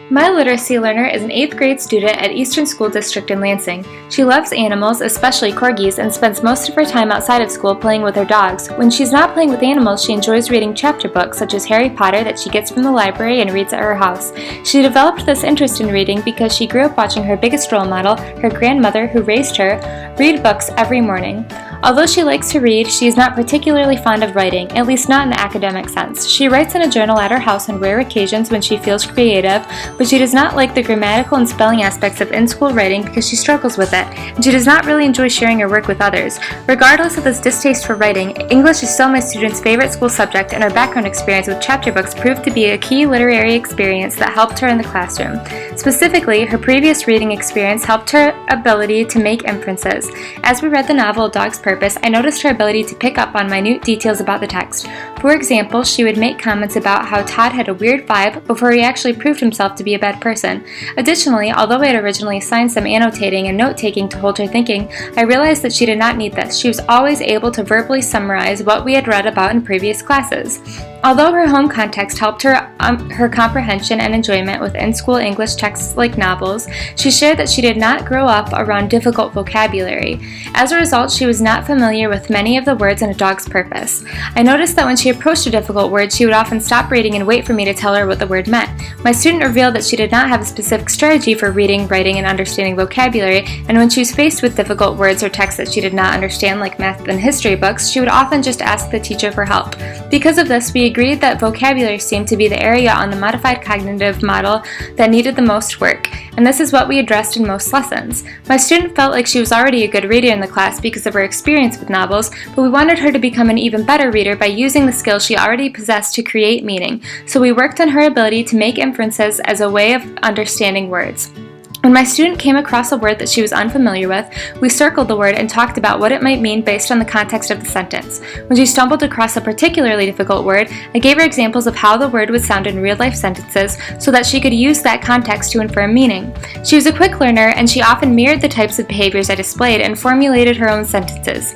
My literacy learner is an 8th grade student at Eastern School District in Lansing. She loves animals, especially corgis, and spends most of her time outside of school playing with her dogs. When she's not playing with animals, she enjoys reading chapter books such as Harry Potter that she gets from the library and reads at her house. She developed this interest in reading because she grew up watching her biggest role model, her grandmother who raised her, read books every morning. Although she likes to read, she is not particularly fond of writing, at least not in the academic sense. She writes in a journal at her house on rare occasions when she feels creative, but she does not like the grammatical and spelling aspects of in-school writing because she struggles with it, and she does not really enjoy sharing her work with others. Regardless of this distaste for writing, English is still my students' favorite school subject, and her background experience with chapter books proved to be a key literary experience that helped her in the classroom. Specifically, her previous reading experience helped her ability to make inferences. As we read the novel A Dog's Purpose, I noticed her ability to pick up on minute details about the text. For example, she would make comments about how Todd had a weird vibe before he actually proved himself to be a bad person. Additionally, although I had originally assigned some annotating and note-taking to hold her thinking, I realized that she did not need this. She was always able to verbally summarize what we had read about in previous classes. Although her home context helped her comprehension and enjoyment with in-school English texts like novels, she shared that she did not grow up around difficult vocabulary. As a result, she was not familiar with many of the words in A Dog's Purpose. I noticed that when she approached a difficult word, she would often stop reading and wait for me to tell her what the word meant. My student revealed that she did not have a specific strategy for reading, writing, and understanding vocabulary, and when she was faced with difficult words or texts that she did not understand, like math and history books, she would often just ask the teacher for help. Because of this, we agreed that vocabulary seemed to be the area on the modified cognitive model that needed the most work, and this is what we addressed in most lessons. My student felt like she was already a good reader in the class because of her experience with novels, but we wanted her to become an even better reader by using the skills she already possessed to create meaning, so we worked on her ability to make inferences as a way of understanding words. When my student came across a word that she was unfamiliar with, we circled the word and talked about what it might mean based on the context of the sentence. When she stumbled across a particularly difficult word, I gave her examples of how the word would sound in real-life sentences so that she could use that context to infer meaning. She was a quick learner, and she often mirrored the types of behaviors I displayed and formulated her own sentences.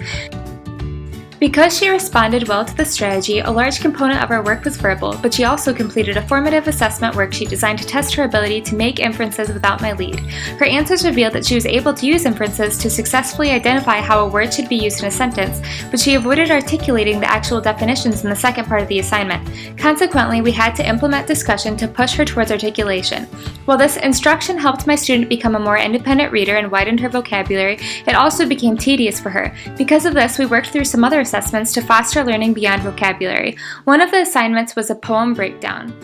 Because she responded well to the strategy, a large component of her work was verbal, but she also completed a formative assessment worksheet designed to test her ability to make inferences without my lead. Her answers revealed that she was able to use inferences to successfully identify how a word should be used in a sentence, but she avoided articulating the actual definitions in the second part of the assignment. Consequently, we had to implement discussion to push her towards articulation. While this instruction helped my student become a more independent reader and widened her vocabulary, it also became tedious for her. Because of this, we worked through some other assessments to foster learning beyond vocabulary. One of the assignments was a poem breakdown.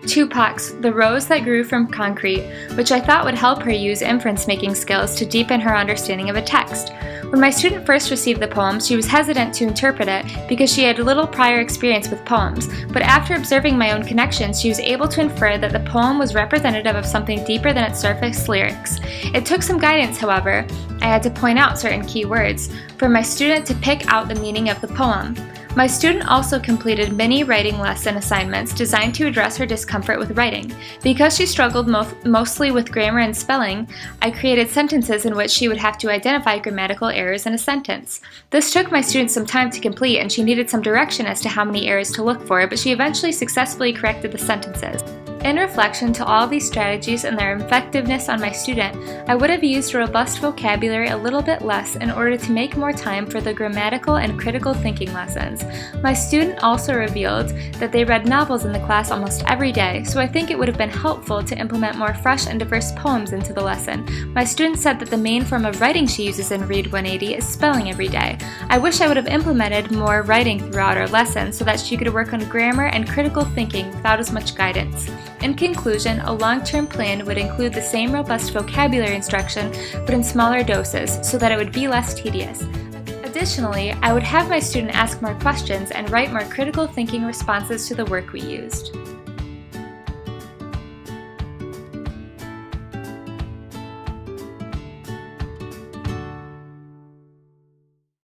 Tupac's The Rose That Grew from Concrete, which I thought would help her use inference-making skills to deepen her understanding of a text. When my student first received the poem, she was hesitant to interpret it because she had little prior experience with poems, but after observing my own connections, she was able to infer that the poem was representative of something deeper than its surface lyrics. It took some guidance, however. I had to point out certain key words for my student to pick out the meaning of the poem. My student also completed mini writing lesson assignments designed to address her discomfort with writing. Because she struggled mostly with grammar and spelling, I created sentences in which she would have to identify grammatical errors in a sentence. This took my student some time to complete, and she needed some direction as to how many errors to look for, but she eventually successfully corrected the sentences. In reflection to all these strategies and their effectiveness on my student, I would have used robust vocabulary a little bit less in order to make more time for the grammatical and critical thinking lessons. My student also revealed that they read novels in the class almost every day, so I think it would have been helpful to implement more fresh and diverse poems into the lesson. My student said that the main form of writing she uses in Read 180 is spelling every day. I wish I would have implemented more writing throughout our lesson so that she could work on grammar and critical thinking without as much guidance. In conclusion, a long-term plan would include the same robust vocabulary instruction, but in smaller doses, so that it would be less tedious. Additionally, I would have my student ask more questions and write more critical thinking responses to the work we used.